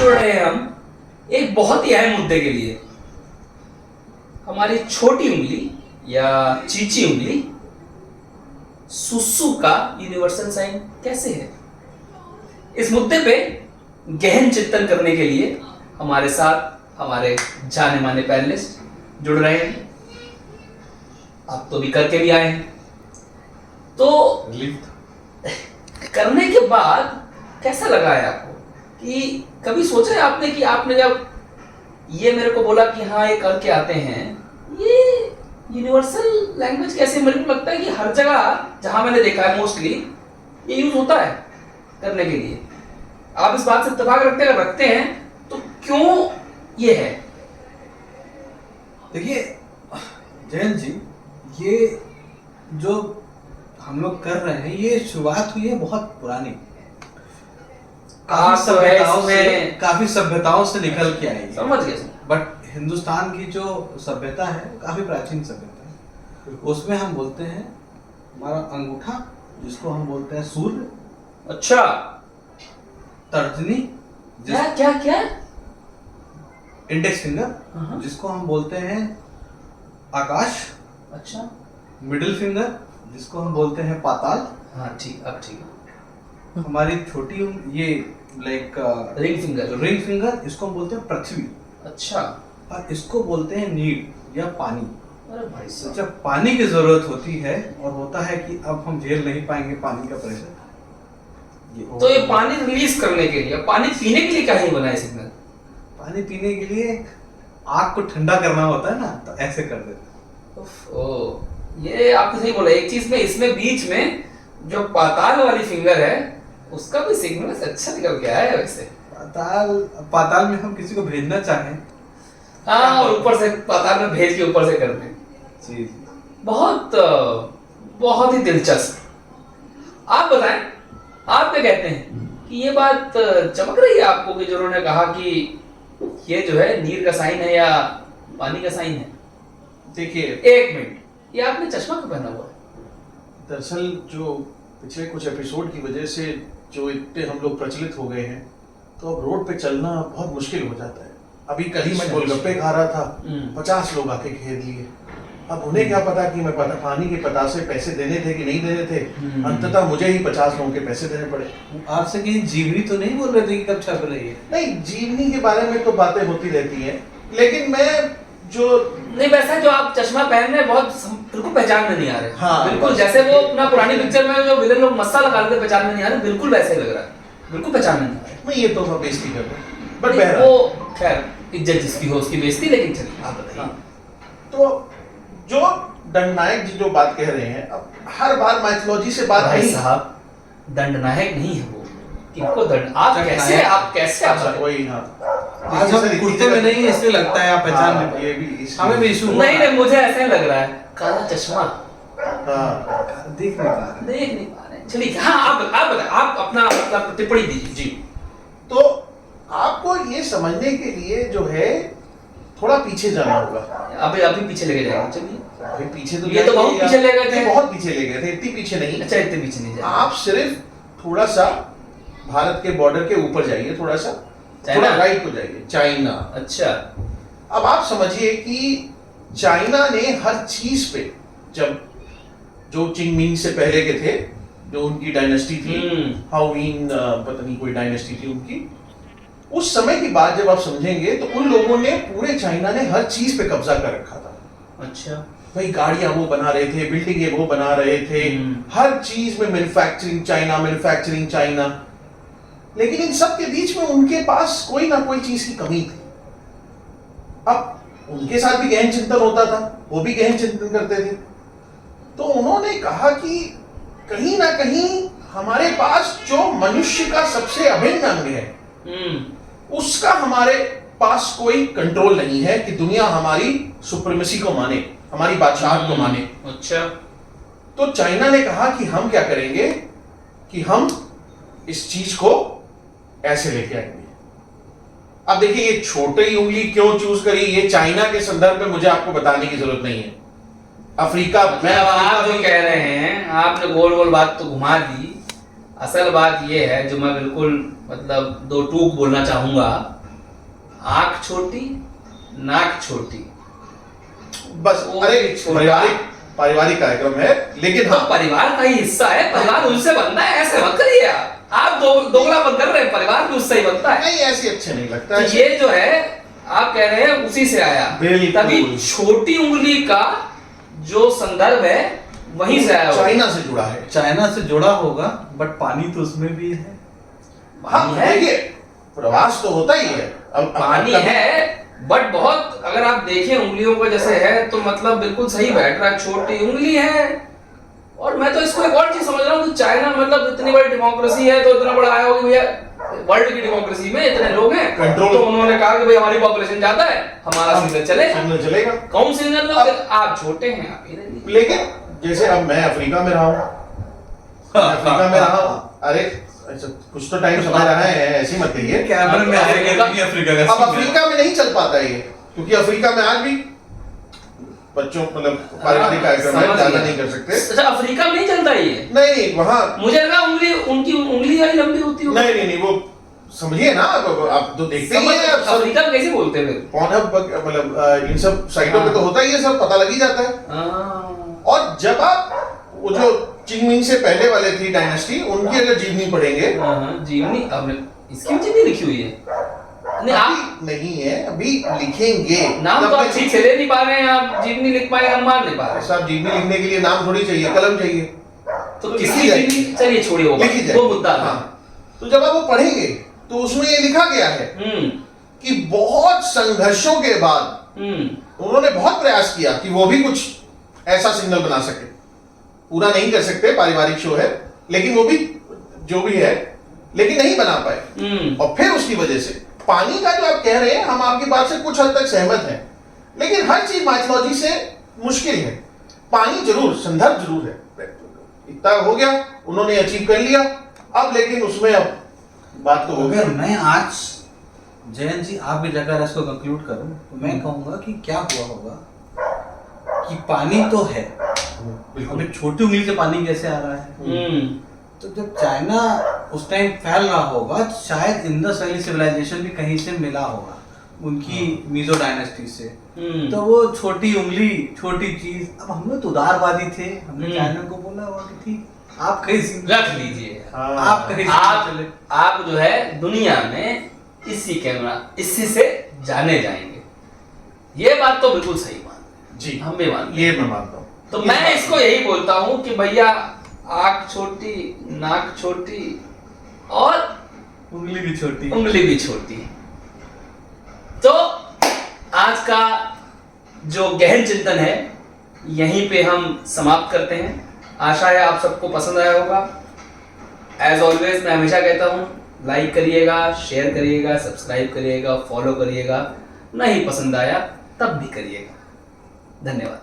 जुड़ रहे हैं हम एक बहुत ही अहम मुद्दे के लिए। हमारी छोटी उंगली या चीची उंगली सुसु का यूनिवर्सल साइन कैसे है? इस मुद्दे पे गहन चिंतन करने के लिए हमारे साथ हमारे जाने माने पैनलिस्ट जुड़ रहे हैं। आप तो भी करके भी आए हैं, तो करने के बाद कैसा लगा है आपको? कि कभी सोचा है आपने कि आपने जब ये मेरे को बोला कि हाँ ये करके आते हैं, ये यूनिवर्सल लैंग्वेज कैसे? मेरे को लगता है कि हर जगह जहां मैंने देखा है मोस्टली ये यूज होता है करने के लिए। आप इस बात से इत्तेफाक रखते हैं तो क्यों ये है? देखिए जयंत जी, ये जो हम लोग कर रहे हैं ये शुरुआत हुई है बहुत पुरानी, काफी सभ्यताओं से निकल के आई है। समझ गए। बट हिंदुस्तान की जो सभ्यता है काफी प्राचीन सभ्यता है। उसमें हम बोलते हैं हमारा अंगूठा जिसको हम बोलते हैं सूर्य। अच्छा, तर्जनी क्या क्या क्या? इंडेक्स फिंगर जिसको हम बोलते हैं आकाश। अच्छा, मिडिल फिंगर जिसको हम बोलते हैं पाताल। हाँ ठीक, अब ठीक है। हमारी छोटी ये लाइक रिंग फिंगर इसको हम बोलते हैं पृथ्वी। अच्छा, और इसको बोलते हैं नीड या पानी। अरे भाई साहब, जब पानी की जरूरत होती है और होता है कि अब हम झेल नहीं पाएंगे पानी का प्रेशर, तो ये पानी रिलीज करने के लिए, पानी पीने के लिए क्या ही बना है सिग्नल? पानी पीने के लिए आग को ठंडा करना होता है ना, तो ऐसे कर देते हैं। ओ, ये आपने सही बोला। एक चीज में इसमें बीच में जो पाताल वाली फिंगर है उसका भी सिग्नल अच्छा निकल के आया है वैसे। पाताल में हम किसी को भेजना चाहें, हाँ, और ऊपर से पाताल में भेज के ऊपर से कर दें। जी, बहुत ही दिलचस्प। आप बताएं, आप क्या कहते हैं कि ये बात चमक रही है आपको कि जो उन्होंने कहा कि ये जो है नीर का साइन है या पानी का साइन है? देखिए एक मिनट, ये आपने चश्मा क्यों पहना हुआ है? दरअसल जो पिछले कुछ एपिसोड की वजह से जो इतने हम लोग प्रचलित हो गए हैं, तो अब रोड पे चलना बहुत मुश्किल हो जाता है। अभी कल ही मैं गोलगप्पे खा रहा था, 50 लोग आके घेर लिए। अब उन्हें क्या पता कि मैं पानी के पतासे पैसे देने थे कि नहीं देने थे। अंततः मुझे ही 50 लोगों के पैसे देने पड़े। आपसे कहीं जीवनी तो नहीं बोल रहे थे कि कब छप रही है? नहीं, जीवनी के बारे में तो बातें होती रहती हैं, लेकिन मैं जो नहीं, वैसा जो आप चश्मा पहन रहे हैं बहुत बिल्कुल पहचान में नहीं आ रहे। हाँ, बिल्कुल जैसे वो अपना पुरानी पिक्चर में जो विलेन लोग मस्सा लगा लेते पहचान में नहीं आ रहे, बिल्कुल वैसे ही लग रहा है, बिल्कुल पहचान में नहीं आ रहा। मैं ये तो मैं बेइज्जती कर रहा हूं, बट नहीं, वो खैर इज्जत जिसकी हो उसकी बेइज्जती। लेकिन चलिए आप बताइए। तो जो दंडनायक जी जो बात कह रहे हैं, अब हर बार माइथोलॉजी से बात भाई नहीं। साहब, दंडनायक नहीं है वो। किनको दंड? आप कैसे अच्छा, वही हाँ। आज हम कुर्ते में नहीं, इसलिए लगता है आप पहचान नहीं पाए। ये भी हमें भी इशू नहीं, मुझे ऐसा ही लग रहा है। काला चश्मा देख नहीं पा रहे। चलिए हाँ, आप अपना टिप्पणी दीजिए जी। तो आपको ये समझने के लिए जो है थोड़ा पीछे जाना होगा। अभी पीछे लेके जाएंगे। चलिए अभी पीछे तो ये तो बहुत पीछे ले गए थे। बहुत पीछे ले गए थे, इतनी पीछे नहीं। अच्छा, इतने पीछे नहीं जाए। आप सिर्फ थोड़ा सा भारत के बॉर्डर के ऊपर जाइए, थोड़ा राइट को जाइए, चाइना। अच्छा, अब आप समझिए कि चाइना ने हर चीज पे, जब जो चिंगमिंग से पहले के थे, जो उनकी डायनेस्टी थी, हाओविन पता नहीं कोई डायनेस्टी थी उनकी, उस समय की बात जब आप समझेंगे तो उन लोगों ने, पूरे चाइना ने हर चीज पे कब्जा कर रखा था। अच्छा, भाई गाड़ियां वो बना रहे थे, बिल्डिंगें वो बना रहे थे, हर चीज में मैन्युफैक्चरिंग चाइना। लेकिन इन सब के बीच में उनके पास कोई ना कोई चीज की कमी थी। अब उनके साथ भी गहन चिंतन होता था, वो भी गहन चिंतन करते थे। तो उन्होंने कहा कि कहीं ना कहीं हमारे पास जो मनुष्य का सबसे अभिन्न अंग है, उसका हमारे पास कोई कंट्रोल नहीं है कि दुनिया हमारी सुप्रीमेसी को माने, हमारी बादशाहत को माने। अच्छा, तो चाइना ने कहा कि हम क्या करेंगे कि हम इस चीज को ऐसे लेके आएंगे। अब देखिए, ये छोटी उंगली क्यों चूज करी, ये चाइना के संदर्भ में मुझे आपको बताने की जरूरत नहीं है। अफ्रीका, आप जो कह रहे हैं, आपने गोल गोल बात तो घुमा दी। असल बात ये है जो मैं बिल्कुल मतलब दो टूक बोलना चाहूंगा आंख छोटी, नाक छोटी। बस वो अरे भी छोटा। पारिवारिक कार्यक्रम है, लेकिन तो हाँ परिवार का ही हिस्सा है, परिवार उनसे बनता है, ऐसे मत करिए आप दोगला मत कर रहे हैं, परिवार भी उससे ही बनता है। नहीं ऐसे अच्छे नहीं लगता तो ऐसे। ये जो है आप कह रहे हैं उसी से आया, बिल्कुल। तभी छोटी उंगली का जो संदर्भ है वहीं से आया होगा। चाइना से जुड़ा है। चाइना से जुड़ा होगा, बट पानी तो उसमें भी है। हाँ है, देखिए प्रवास तो होता ही है। अब पानी है, बट बहुत अगर आप देखें उंगलियों को जैसे है तो मतलब बिल्कुल सही बैठ रहा है, छोटी उंगली है। और मैं तो इसको एक और चीज समझ रहा हूँ कि चाइना मतलब इतनी बड़ी डेमोक्रेसी है, तो इतना बड़ा आया होगा भैया, वर्ल्ड की डेमोक्रेसी में इतने लोग हैं, कंट्रोल। तो उन्होंने कहा कि भाई हमारी पॉपुलेशन ज्यादा है, हमारा सिग्नल चले। सिग्नल चलेगा। कौन सिग्नल लोग, आप छोटे हैं, आप इधर नहीं। लेकिन जैसे अब मैं अफ्रीका में रहा हूँ, अफ्रीका में रहा हूँ, अरे अच्छा, कुछ तो टाइम समय रहा है, ऐसी मत कहिए। कैमरे में आएगा अफ्रीका का। अब अफ्रीका में नहीं चल पाता ये, क्योंकि अफ्रीका में आज भी बच्चों मतलब पारिवारिक कार्यक्रम है, ज्यादा नहीं कर सकते। अच्छा, अफ्रीका में नहीं चलता ये? नहीं वहाँ मुझे लगा उंगली उनकी उंगली वाली लंबी होती होगी। नहीं वो समझिए ना, आप तो देखते ही हैं। अफ्रीका में कैसे बोलते हैं फिर? पॉनहब मतलब इन सब साइटों पे तो होता ही है, सब पता लग ही जाता है। हाँ। और जब आप वो जो चिंगमिंग से पहले वाले थी डायनेस्टी, उनकी अगर जीवनी पढ़ेंगे, हाँ, जीवनी आपने इसकी भी जीवनी लिखी हुई है? नहीं, आप अभी नहीं है, अभी लिखेंगे। नाम तब तो आप भी- ठीक से ले नहीं पा रहे हैं, आप जीवनी लिख पाए, हम मान नहीं पा रहे। साहब जीवनी लिखने के लिए नाम थोड़ी चाहिए, कलम चाहिए। तो लिखी किसकी जाएगी। जीवनी? चलिए छोड़िए वो लिखी बात, जाएगी। वो मुद्दा है। हाँ। तो जब आप वो पढ़ेंगे तो उसमें ये लिखा गया है कि बहुत संघर्षों के बाद उन्होंने बहुत प्रयास किया कि वो भी कुछ ऐसा सिग्नल बना सके। पूरा नहीं कर सकते, पारिवारिक शो है, लेकिन वो भी जो भी है, लेकिन नहीं बना पाए। और फिर उसकी वजह से पानी का जो आप कह रहे हैं, हम आपकी बात से कुछ हद तक सहमत हैं, लेकिन हर चीज माइथोलॉजी से मुश्किल है। पानी जरूर, संदर्भ जरूर है, इतना हो गया, उन्होंने अचीव कर लिया। अब लेकिन उसमें अब बात तो हो अगर गई। मैं आज जयंत जी आप भी अगर इसको कंक्लूड करूं तो मैं कहूंगा कि क्या हुआ होगा कि पानी तो है, अभी छोटी उंगली से पानी कैसे आ रहा है? तो जब चाइना उस टाइम फैल रहा होगा, शायद इंडस वैली सिविलाइजेशन भी कहीं से मिला होगा उनकी मीजो डायनेस्टी से। तो वो छोटी उंगली, छोटी चीज। अब हम लोग तो उदारवादी थे, हमने चाइना को बोला होगा कि ठीक आप कहीं रख लीजिए, आप कहीं आप जो है दुनिया में इसी से जाने जाएंगे। ये बात तो बिल्कुल सही बात जी, हम भी मानते हैं। ये मैं मानता हूँ। तो मैं इसको यही बोलता हूं कि भैया आंख छोटी, नाक छोटी और उंगली भी छोटी, उंगली भी छोटी। तो आज का जो गहन चिंतन है यहीं पे हम समाप्त करते हैं। आशा है आप सबको पसंद आया होगा। एज ऑलवेज मैं हमेशा कहता हूँ, लाइक करिएगा, शेयर करिएगा, सब्सक्राइब करिएगा, फॉलो करिएगा। नहीं पसंद आया तब भी करिएगा। धन्यवाद।